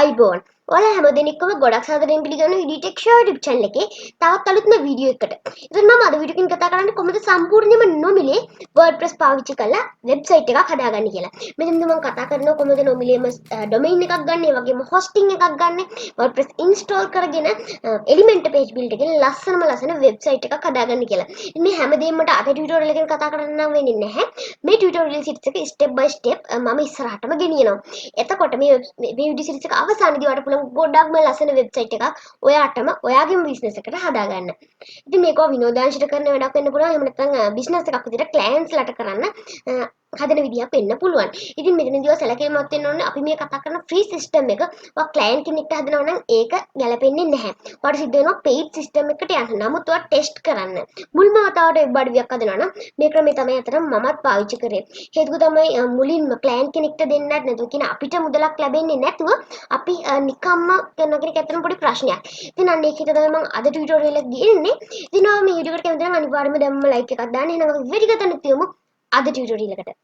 අයිබෝන් ඔයාලා හැමදෙනෙක්ම ගොඩක් සාදරයෙන් පිළිගන්න ඉඩිටෙක්ෂර් YouTube channel එකේ තවත් අලුත්ම වීඩියෝ එකකට. ඉතින් මම අද වීඩියෝ එකකින් කතා කරන්නේ කොහොමද සම්පූර්ණයෙන්ම නොමිලේ WordPress පාවිච්චි කරලා වෙබ්සයිට් එකක් හදාගන්න කියලා. මෙතනදී මම කතා කරනවා කොහොමද නොමිලේම domain එකක් ගන්න, ඒ වගේම hosting එකක් ගන්න, WordPress install කරගෙන element page build එකෙන් ලස්සන වෙබ්සයිට් එකක් හදාගන්න කියලා. ඉතින් මේ හැමදේම මට අද ටියුටෝරියල් එකෙන් කතා කරන්න නම් වෙන්නේ නැහැ. මේ ටියුටෝරියල් සීරීස් එක step by step මම ඉස්සරහටම ගෙනියනවා. එතකොට මේ වීඩියෝ සීරීස් එක අවසානයේදී ඔයාලට පුළුවන් ගොඩක්ම ලස්සන වෙබ්සයිට් එකක් ඔයාටම ඔයාගේම බිස්නස් එකට හදාගන්න. ඉතින් මේක විනෝදාංශයට කරන වැඩක් වෙන්න පුළුවන්. එහෙම නැත්නම් බිස්නස් එකක් විදිහට ක්ලයන්ට්ස්ලාට කරන්න හදන විදිහක් වෙන්න පුළුවන්. ඉතින් මෙතනදී ඔය සැලකිලිමත් වෙන්න ඕනේ. අපි මේ කතා කරන ෆ්‍රී සිස්ටම් එක ඔයා ක්ලයන්ට් කෙනෙක්ට හදනවා නම් ඒක ගැලපෙන්නේ නැහැ. ඔයාට සිද්ධ වෙනවා පේඩ් සිස්ටම් එකකට යන්න. නමුත් ඔයා ටෙස්ට් කරන්න. මුල්ම වතාවට වෙබ් අඩවියක් හදනවා නම් මේ ක්‍රමය තමයි අතට මමත් පාවිච්චි කරේ. හේතුව තමයි මුලින්ම ක්ලයන්ට් කෙනෙක්ට දෙන්නත් නැතුව කියන අපිට මුදලක් ලැබෙන්නේ නැතුව අපි නිකම්ම කරන කෙනෙක් ඇත්තටම පොඩි ප්‍රශ්නයක්. ඉතින් අන්න ඒක තමයි මම අද ටියුටෝරියල් එක ගේන්නේ. ඉතින් ඔයා මේ වීඩියෝ එකට කැමති නම් අනිවාර්යයෙන්ම දැම්ම ලයික් එකක් දාන්න. එහෙනම් අපි වැඩි ගතන තියමු අද ටියුටෝරියල් එකට.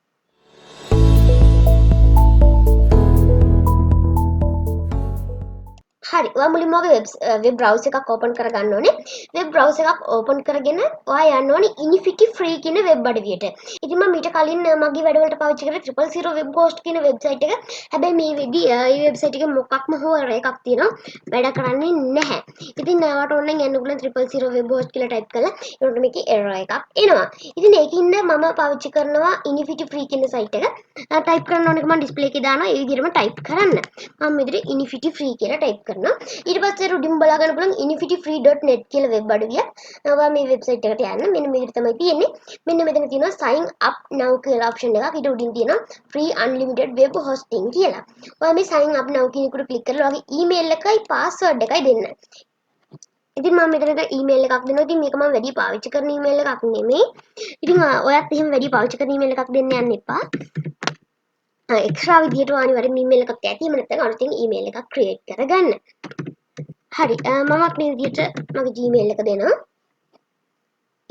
හරි ඔයා මුලින්ම ඔයාගේ වෙබ් බ්‍රවුසර් එකක් ඕපන් කරගන්න ඕනේ. වෙබ් බ්‍රවුසර් එකක් ඕපන් කරගෙන ඔයා යන්න ඕනේ inifity free කියන වෙබ් අඩවියට. ඉතින් මම ඊට කලින් මගේ වැඩවලට පාවිච්චි කරේ 000 web host කියන වෙබ්සයිට් එක. හැබැයි මේ වෙද්දී මේ වෙබ්සයිට් එකේ මොකක්ම හෝ error එකක් තියෙනවා. වැඩ කරන්නේ නැහැ. ඉතින් ඔයාලට ඕන නම් යන්න පුළුවන් 000 web host කියලා ටයිප් කරලා ඒකට මේකේ error එකක් එනවා. ඉතින් ඒකින්ද මම පාවිච්චි කරනවා inifity free කියන සයිට් එක. ටයිප් කරන්න ඕනේ මම ඩිස්ප්ලේ එකේ දානවා. ඒ විදිහටම ටයිප් කරන්න. මම මෙතන inifity free කියලා ටයිප් කරනවා. ඊට පස්සේ උඩින් බලා ගන්න පුළුවන් inifityfree.net කියලා වෙබ් අඩවිය. ඔයා මේ වෙබ්සයිට් එකට යන්න. මෙන්න මේ විදිහට තමයි තියෙන්නේ. මෙන්න මෙතන තියෙනවා sign up now කියලා ඔප්ෂන් එකක්. ඊට උඩින් තියෙනවා free unlimited web hosting කියලා. ඔයා මේ sign up now කියන එකට ක්ලික් කරලා ඔයාගේ email එකයි password එකයි දෙන්න. ඉතින් මම මෙතනට email එකක් දෙනවා. ඉතින් මේක මම වැඩි පාවිච්චි කරන email එකක් නෙමෙයි. ඉතින් ඔයත් එහෙම වැඩි පාවිච්චි කරන email එකක් දෙන්න යන්න එපා. එක්ස්ට්‍රා විදියට අනිවාර්යෙන් ඊමේල් එකක් ඇති. එහෙම නැත්නම් අලුතින් ඊමේල් එකක් ක්‍රියේට් කරගන්න. හරි මමත් මේ විදියට මගේ Gmail එක දෙනවා.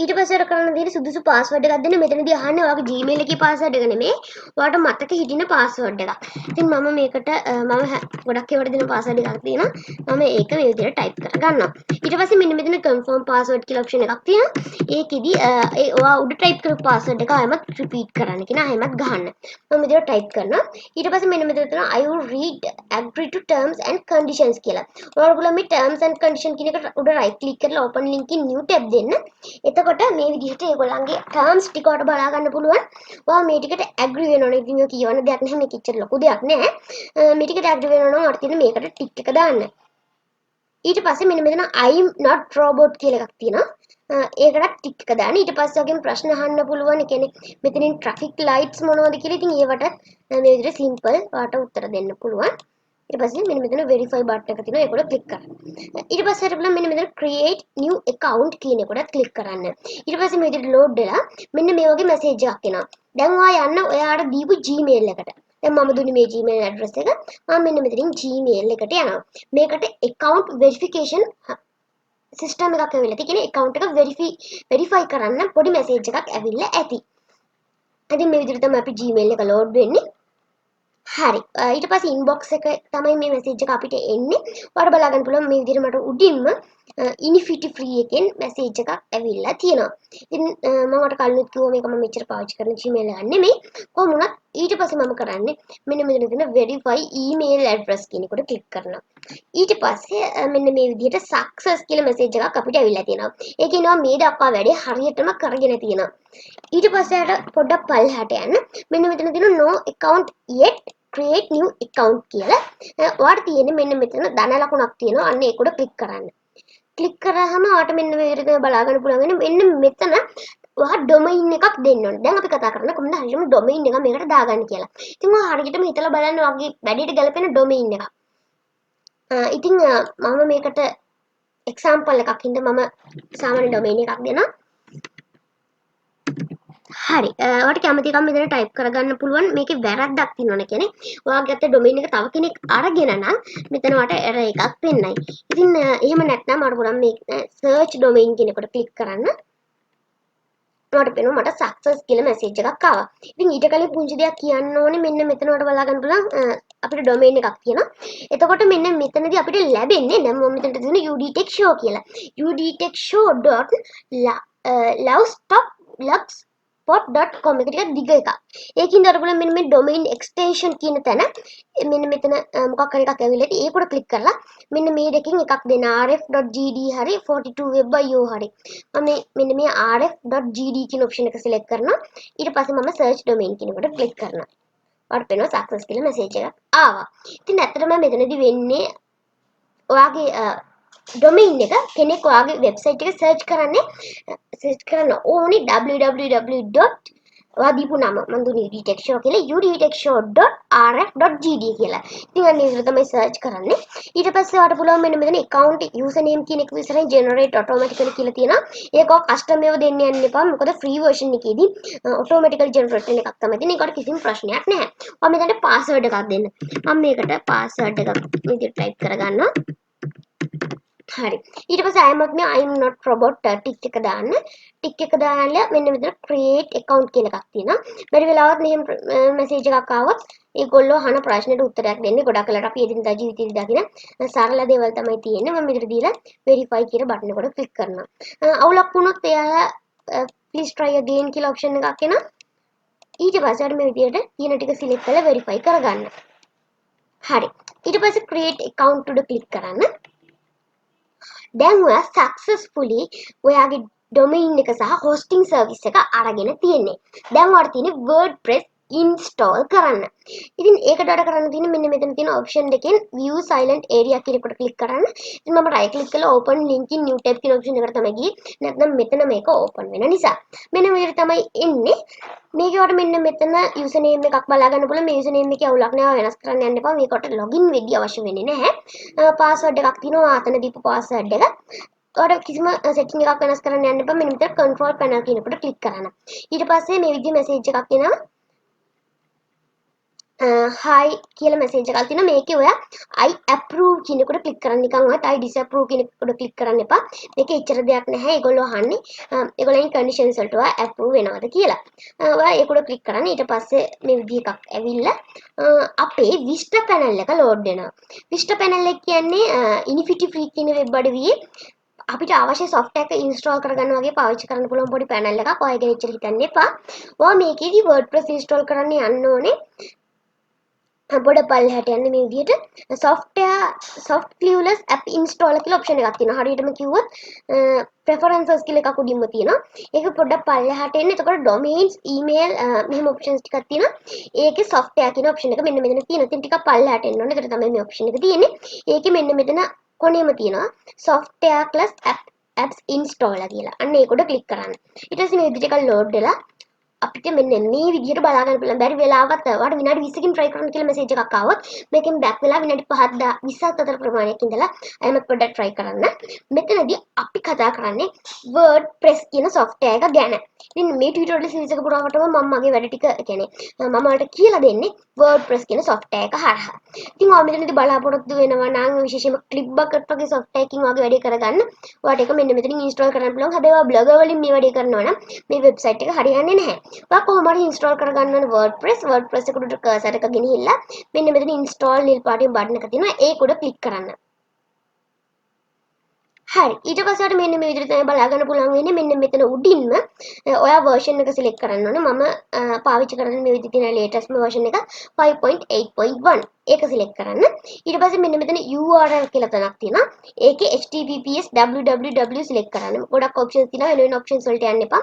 ඊට පස්සේ කරන්න තියෙන්නේ සුදුසු පාස්වර්ඩ් එකක් දෙන්න. මෙතනදී අහන්නේ ඔයාගේ Gmail එකේ පාස්වර්ඩ් එක නෙමෙයි. ඔයාට මතක හිටින පාස්වර්ඩ් එකක්. ඉතින් මම මේකට මම ගොඩක් ඒවට දෙන පාස්වර්ඩ් එකක් තියෙනවා. මම ඒක මේ විදිහට ටයිප් කරගන්නවා. ඊට පස්සේ මෙන්න මෙතන confirm password කියලා ඔප්ෂන් එකක් තියෙනවා. ඒකෙදි ඔයා උඩ ටයිප් කරපු පාස්වර්ඩ් එක ආයෙමත් රිපීට් කරන්න කියන ආයෙමත් ගහන්න. මම මෙතන ටයිප් කරනවා. ඊට පස්සේ මෙන්න මෙතන තියෙනවා I will read agree to terms and conditions කියලා. ඔයාලා පුළුවන් මේ terms and condition කියන එකට උඩ right click කරලා open link in new tab දෙන්න. එතකොට මේ විදිහට ඒගොල්ලන්ගේ terms ටික ඔයාලට බලා ගන්න පුළුවන්. ඔයා මේ ටිකට agree වෙනවනේ. ඉතින් ඔය කියවන්න දෙයක් නැහැ. මේක ඉච්චර ලොකු දෙයක් නෑ. මේ ටිකට agree වෙනවා නම් ඔයාලට තියෙන මේකට ටික් එක දාන්න. ඊට පස්සේ මෙන්න මෙතන I'm not robot කියලා එකක් තියෙනවා. ඒකට ටික් එක දාන්න. ඊට පස්සේ ඔයගෙන් ප්‍රශ්න අහන්න පුළුවන්. ඒ කියන්නේ මෙතනින් traffic lights මොනවද කියලා. ඉතින් ඒවට මේ විදිහට simple ඔයාලට උත්තර දෙන්න පුළුවන්. ඊට පස්සේ මෙන්න මෙතන verify button එක තියෙනවා. ඒකට ක්ලික් කරන්න. ඊට පස්සේ අපිට මෙන්න මෙතන create new account කියන එකට ක්ලික් කරන්න. ඊට පස්සේ මේ විදිහට load වෙලා මෙන්න මේ වගේ message එකක් එනවා. දැන් ඔයා යන්න ඔයාට දීපු Gmail එකට. දැන් මම දුන්නේ මේ Gmail address එක. මම මෙන්න මෙතනින් Gmail එකට යනවා. මේකට account verification system එකක් ඇවිල්ලා තියෙන account එක verify කරන්න පොඩි message එකක් ඇවිල්ලා ඇති. ඉතින් මේ විදිහට තමයි අපි Gmail එක load වෙන්නේ. හරි ඊට පස්සේ inbox එක තමයි මේ message එක අපිට එන්නේ. ඔයාලට බලා ගන්න පුළුවන් මේ විදිහට මට උඩින්ම inifity free එකෙන් message එකක් ඇවිල්ලා තියෙනවා. ඉතින් මම මට කලිනුත් කිව්වා මේක මම මෙච්චර පාවිච්චි කරන Gmail එකක් නෙමෙයි. කොහොම වුණත් ඊට පස්සේ මම කරන්නේ මෙන්න මෙතන තියෙන verify email address කියන එකට ක්ලික් කරනවා. ඊට පස්සේ මෙන්න මේ විදිහට success කියලා message එකක් අපිට ඇවිල්ලා තියෙනවා. ඒ කියනවා මේ දක්වා වැඩේ හරියටම කරගෙන තියෙනවා. ඊට පස්සේ අර පොඩ්ඩක් පල්ලෙහාට යන්න මෙන්න මෙතන තියෙන no account yet create new account කියලා. ඔයාලට තියෙන්නේ මෙන්න මෙතන ධන ලකුණක් තියෙනවා. අන්න ඒක උඩ ක්ලික් කරන්න. ක්ලික් කරාම ඔයාලට මෙන්න මේ විදිහට බලා ගන්න පුළුවන් වෙන්නේ මෙන්න මෙතන ඔයා domain එකක් දෙන්න ඕනේ. දැන් අපි කතා කරන්නේ කොහොමද හරියටම domain එක මේකට දාගන්න කියලා. ඉතින් ඔයා හරියටම හිතලා බලන්න වගේ වැඩියට ගැලපෙන domain එකක්. ඉතින් මම මේකට example එකක් හින්දා මම සාමාන්‍ය domain එකක් දෙනවා. හරි ඔයාලට කැමති එකක් මෙතන ටයිප් කරගන්න පුළුවන්. මේකේ වැරද්දක් තියෙනවනේ කියන්නේ ඔයාගේ අත domain එක තව කෙනෙක් අරගෙන නම් මෙතන වට error එකක් වෙන්නයි. ඉතින් එහෙම නැත්නම් මට පුළුවන් මේ search domain කියන එකට ක්ලික් කරන්න. ඔයාලට පේනවා මට සක්සස් කියලා මැසේජ් එකක් ආවා. ඉතින් ඊට කලින් පුංචි දෙයක් කියන්න ඕනේ. මෙන්න මෙතන ඔයාලට බලා ගන්න පුළුවන් අපිට ඩොමේන් එකක් තියෙනවා. එතකොට මෙන්න මෙතනදී අපිට ලැබෙන්නේ දැන් මම මෙතනට තියෙන udtech show කියලා. udtech show.lovestopblogspot.com එක ටිකක් දිග එකක්. ඒකින්ද අර බලන්න මෙන්න මේ domain extension කියන තැන මෙන්න මෙතන මොකක් හරි එකක් ඇවිල්ලා ඉතින් ඒක උඩ ක්ලික් කරලා මෙන්න මේ දෙකෙන් එකක් දෙන්න rf.gd හරි 42web.io හරි මම මෙන්න මේ rf.gd කියන ඔප්ෂන් එක සිලෙක්ට් කරනවා ඊට පස්සේ මම search domain කියන එකට ක්ලික් කරනවා ඔයාලට පේනවා success කියලා මැසේජ් එකක් ආවා ඉතින් ඇත්තටම මෙතනදී වෙන්නේ ඔයාගේ domain එක කෙනෙක් ඔයාගේ වෙබ්සයිට් එක search කරන්න ඕනේ www. ඔයා දීපු නම මම දුන්නේ udtech show කියලා udithya.rf.gd කියලා. ඉතින් අන්න ඒක තමයි search කරන්නේ. ඊට පස්සේ ඔයාලට පුළුවන් මෙන්න මෙතන account username කියන එක විතරයි generate automatically කියලා තියෙනවා. ඒක custom ඒවා දෙන්න යන්න එපා. මොකද free version එකේදී automatically generate වෙන එකක් තමයි තියෙන්නේ. ඒකට කිසිම ප්‍රශ්නයක් නැහැ. ඔයා මෙතනට password එකක් දෙන්න. මම මේකට password එකක් විදිහට type කරගන්නවා. හරි ඊට පස්සේ I'm not robot ටික් එක දාන්න ටික් එක දාලා මෙන්න මෙතන create account කියලා එකක් තියෙනවා බැරි වෙලාවත් මෙහෙම මැසේජ් එකක් ආවොත් ඒගොල්ලෝ අහන ප්‍රශ්නෙට උත්තරයක් දෙන්නේ ගොඩක් වෙලාවට අපි එදිනදා ජීවිතේදී දකින සරල දේවල් තමයි තියෙන්නේ මම මෙතන දීලා verify කියන බටන් එකට ක්ලික් කරනවා අවුලක් වුණොත් එයා please try again කියලා option එකක් එනවා ඊට පස්සේ මේ විදිහට කියන ටික select කරලා verify කරගන්න හරි ඊට පස්සේ create account උඩ click කරන්න දැන් ඔයා successfully ඔයාගේ domain එක සහ hosting service එක අරගෙන තියෙන්නේ. දැන් ඔයාලට තියෙන්නේ wordpress install කරන්න. ඉතින් ඒකට වැඩ කරන්න තියෙන්නේ මෙන්න මෙතන තියෙන option එකෙන් view silent area කියන එකට click කරන්න. ඉතින් මම right click කරලා open link in new tab කියන option එකට තමයි ගියේ. නැත්නම් මෙතන මේක open වෙන නිසා. මෙන්න මේකට තමයි එන්නේ. මේකේ වට මෙන්න මෙතන username එකක් බලා ගන්න පුළුවන්. මේ username එකේ අවුලක් නෑ වෙනස් කරන්න යන්න එපා. මේකට login වෙන්න අවශ්‍ය වෙන්නේ නැහැ. password එකක් තියෙනවා. ආතන දීපු password එක. ඔයාලට කිසිම setting එකක් වෙනස් කරන්න යන්න එපා. මෙන්න මෙතන control panel කියන එකට click කරන්න. ඊට පස්සේ මේ විදිහේ message එකක් එනවා. hi කියලා message එකක් තියෙනවා මේකේ ඔයා I approve කියන එකට click කරන්න නිකන් ඔයත් I disapprove කියන එකට click කරන්න එපා මේකේ එච්චර දෙයක් නැහැ ඒගොල්ලෝ අහන්නේ ඒගොල්ලන්ගේ conditions වලට ඔයා approve වෙනවද කියලා ඔයා ඒකට click කරන්න ඊට පස්සේ මේ විදිහ එකක් ඇවිල්ලා අපේ Vista panel එක load වෙනවා Vista panel එක කියන්නේ inifity free කියන web අඩවියේ අපිට අවශ්‍ය software එක install කරගන්න වගේ පාවිච්චි කරන්න පුළුවන් පොඩි panel එකක් ඔයා ඒක එච්චර හිතන්න එපා ඔයා මේකේදී wordpress install කරන්න යන්න ඕනේ පොඩ පල්ලෙහාට යන්නේ මේ විදිහට soft clueless app installer කියලා option එකක් තියෙනවා. හරියටම කිව්වොත් preferences කියලා එකක් උඩින්ම තියෙනවා. ඒක පොඩ්ඩක් පල්ලෙහාට එන්න. එතකොට domains, email මෙහෙම options ටිකක් තියෙනවා. ඒකේ software කියන option එක මෙන්න මෙතන තියෙනවා. ඉතින් ටිකක් පල්ලෙහාට එන්න ඕනේ. ඒකට තමයි මේ option එක තියෙන්නේ. ඒකේ මෙන්න මෙතන කොනේම තියෙනවා software plus apps installer කියලා. අන්න ඒක උඩ click කරන්න. ඊට පස්සේ මේ විදිහට එකක් load වෙලා අපිට මෙන්න මේ විදිහට බලා ගන්න පුළුවන්. බැරි වෙලාවත් ඔයාලට විනාඩි 20කින් try කරන්න කියලා message එකක් ආවොත් මේකෙන් back වෙලා විනාඩි 5 20ක් අතර ප්‍රමාණයක් ඉඳලා අයමත් පොඩ්ඩක් try කරන්න. මෙතනදී අපි කතා කරන්නේ wordpress කියන software එක ගැන. ඉතින් මේ tutorial series එක පුරාවටම මම මගේ වැඩ ටික කියන්නේ මම ඔයාලට කියලා දෙන්නේ wordpress කියන software එක හරහා. ඉතින් ඔයා මෙතනදී බලාපොරොත්තු වෙනවා නම් විශේෂයෙන්ම clip bucket වගේ software එකකින් ඔයාගේ වැඩේ කරගන්න. ඔයාලට ඒක මෙන්න මෙතනින් install කරන්න පුළුවන්. හැබැයි ඔයා blogger වලින් මේ වැඩේ කරනවා නම් මේ website එක හරියන්නේ නැහැ. ඔයා කොහොම හරි install කරගන්න ඕනේ wordpress එක උඩට cursor එක ගෙනහිල්ලා මෙන්න මෙතන install නිල් පාටින් බටන් එක තියෙනවා ඒක උඩ click කරන්න. හරි ඊට පස්සේ මෙන්න මේ විදිහට තමයි බලා ගන්න පුළුවන් වෙන්නේ මෙන්න මෙතන උඩින්ම ඔයා version එක select කරන්න ඕනේ මම පාවිච්චි කරන්නේ මේ විදිහට තියෙන latest version එක 5.8.1 ඒක select කරන්න ඊට පස්සේ මෙන්න මෙතන URL කියලා තැනක් තියෙනවා ඒකේ https www select කරන්න ගොඩක් options තියෙනවා වෙන වෙන options වලට යන්න එපා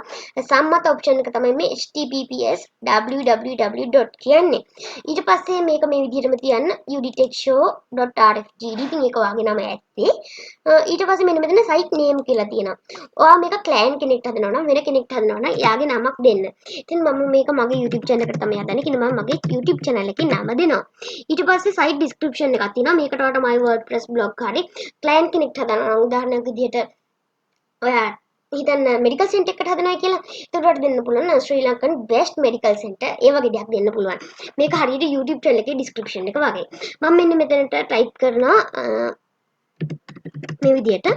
සම්මත option එක තමයි මේ https www. කියන්නේ ඊට පස්සේ මේක මේ විදිහටම තියන්න udithya.rfgd ඉතින් ඒක වාගේ නම ඇත්තේ ඊට පස්සේ මෙන්න මෙතන site name කියලා තියෙනවා. ඔයා මේක client කෙනෙක්ට හදනවා නම් වෙන කෙනෙක්ට හදනවා නම් එයාගේ නමක් දෙන්න. ඉතින් මම මේක මගේ YouTube channel එකට තමයි හදන්නේ. ඉතින් මම මගේ YouTube channel එකේ නම දෙනවා. ඊට පස්සේ site description එකක් තියෙනවා. මේකට ඔයාලට my wordpress blog හරි client කෙනෙක්ට හදනවා නම් උදාහරණයක් විදිහට ඔයා හිතන්න medical center එකකට හදනවා කියලා. ඒකට දෙන්න පුළුවන් ශ්‍රී ලංකන් best medical center ඒ වගේ දෙයක් දෙන්න පුළුවන්. මේක හරියට YouTube channel එකේ description එක වගේ. මම මෙන්න මෙතනට type කරනවා මේ විදිහට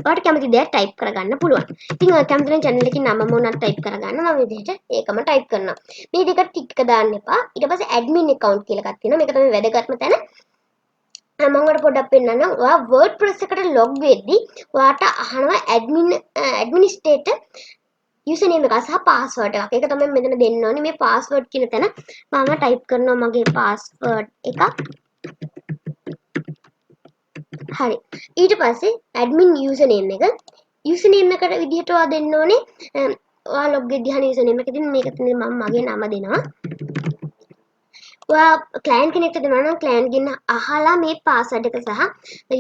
ඔයාලට කැමති දේ ටයිප් කරගන්න පුළුවන්. ඉතින් ඔය කැමති නම් channel එකේ නම මොනවද ටයිප් කරගන්න මම විදිහට ඒකම ටයිප් කරනවා. මේ දෙක ටික් එක දාන්න එපා. ඊට පස්සේ admin account කියලා එකක් තියෙනවා. මේක තමයි වැදගත්ම තැන. මම ඔයාලට පොඩ්ඩක් පෙන්නන්නම්. ඔයා wordpress එකට log වෙද්දී ඔයාට අහනවා administrator username එක සහ password එකක්. ඒක තමයි මෙතන දෙන්න ඕනේ. මේ password කියන තැන මම ටයිප් කරනවා මගේ password එක. හරි. ඊට පස්සේ admin username එක. username එකට විදිහට ඔයා දෙන්න ඕනේ. ඔයා log වෙද්දී අහන username එක දෙන්න. මේක තමයි මම මගේ නම දෙනවා. ඔයා client කෙනෙක්ට දෙනවා නම් client ගෙන් අහලා මේ password එක සහ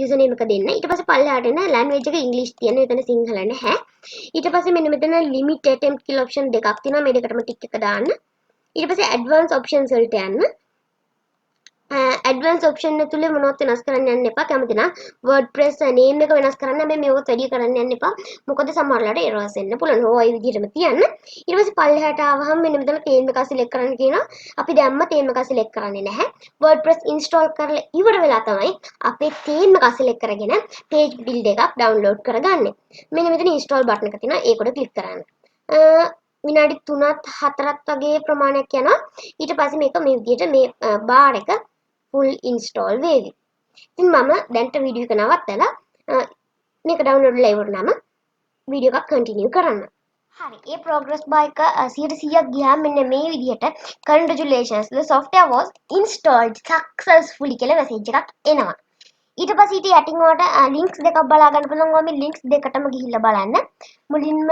username එක දෙන්න. ඊට පස්සේ පල්ලෙහාට එන language එක English තියෙන. එතන සිංහල නැහැ. ඊට පස්සේ මෙන්න මෙතන limit attempt කියලා option දෙකක් තියෙනවා. මේ දෙකටම ටික් එක දාන්න. ඊට පස්සේ advanced options වලට යන්න. advanced option ඇතුලේ මොනවත් වෙනස් කරන්න යන්න එපා. කැමති නම් wordpress name එක වෙනස් කරන්න. හැබැයි මේවත් වැඩි කරන්න යන්න එපා. මොකද සමහරලාට errors එන්න පුළුවන්. ඔය විදිහටම තියන්න. ඊට පස්සේ පල්ලෙහාට ආවහම මෙන්න මෙතන theme එක select කරන්න කියනවා. අපි දැම්ම theme එක select කරන්නේ නැහැ. wordpress install කරලා ඉවර වෙලා තමයි අපේ theme එක select කරගෙන page build එකක් download කරගන්නේ. මෙන්න මෙතන install button එක තියෙනවා. ඒක උඩ click කරන්න. විනාඩි 3ක් 4ක් වගේ ප්‍රමාණයක් යනවා. ඊට පස්සේ මේක මේ විදිහට මේ bar එක full install වේවි. ඉතින් මම දැන්ට වීඩියෝ එක නවත්තලා මේක download වෙලා ඉවරනම වීඩියෝ එකක් continue කරන්න. හරි. ඒ progress bar එක 100%ක් ගියාම මෙන්න මේ විදිහට congratulations the software was installed successfully කියලා message එකක් එනවා. ඊට පස්සේ ඊට යටින් ඔයාලට links දෙකක් බලා ගන්න පුළුවන්. ඔයා මේ links දෙකටම ගිහිල්ලා බලන්න. මුලින්ම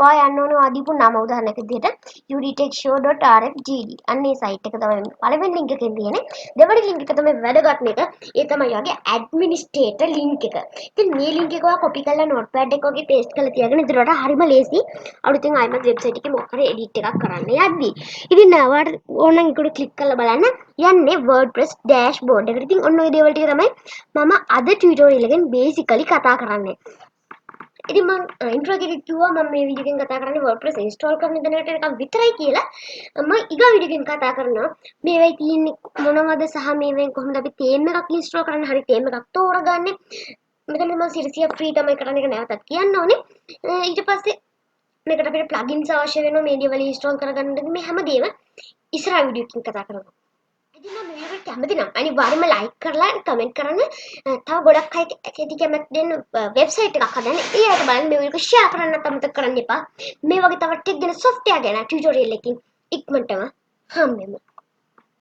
ඔයා යන්න ඕනේ ඔයා දීපු නම උදාහරණයක් විදිහට udithya.show.rfgd. අන්න ඒ site එක තමයි පළවෙනි link එකෙන් තියෙන්නේ. දෙවෙනි link එක තමයි වැදගත්ම එක. ඒ තමයි ඔයාගේ administrator link එක. ඉතින් මේ link එක ඔයා copy කරලා notepad එක වගේ paste කරලා තියාගෙන ඉදිරියට හරිම ලේසි. අලුතින් ආයෙත් website එකේ මොකක් හරි edit එකක් කරන්න යද්දි. ඉතින් ඔයාලට ඕන නම් ඒකට click කරලා බලන්න. යන්නේ wordpress dashboard එකට. ඉතින් ඔන්න ඔය දේවල් ටික තමයි මම අද ටියුටෝරියල් එකෙන් බේසිකලි කතා කරන්නේ. ඉතින් මම ඉන්ට්‍රෝ එකේදී කිව්වා මම මේ වීඩියෝ එකෙන් කතා කරන්නේ WordPress install කරන දැනට එකක් විතරයි කියලා. මම ඊගා වීඩියෝ එකෙන් කතා කරනවා මේවයි තියෙන්නේ මොනවද සහ මේවෙන් කොහොමද අපි theme එකක් install කරන්න හරි theme එකක් තෝරගන්නේ. මෙතන මම සිරිසිය free තමයි කරන්න එක නැවතත් කියන්න ඕනේ. ඊට පස්සේ මේකට අපිට plugins අවශ්‍ය වෙනවා මේ දේවල් install කරගන්න. මේ හැමදේම ඉස්සරහ වීඩියෝ එකකින් කතා කරමු. ඉතින් මම මේ වීඩියෝ කැමති නම් අනිවාර්යයෙන්ම like කරලා comment කරන්න. තව ගොඩක් අය කැමති දෙන්න වෙබ්සයිට් එකක් හදන්න. ඒ අයට බලන්න මේ වීඩියෝ එක share කරන්නත් අමතක කරන්න එපා. මේ වගේ තව ටෙක් ගැන software ගැන tutorial එකකින් ඉක්මනටම හම්බෙමු.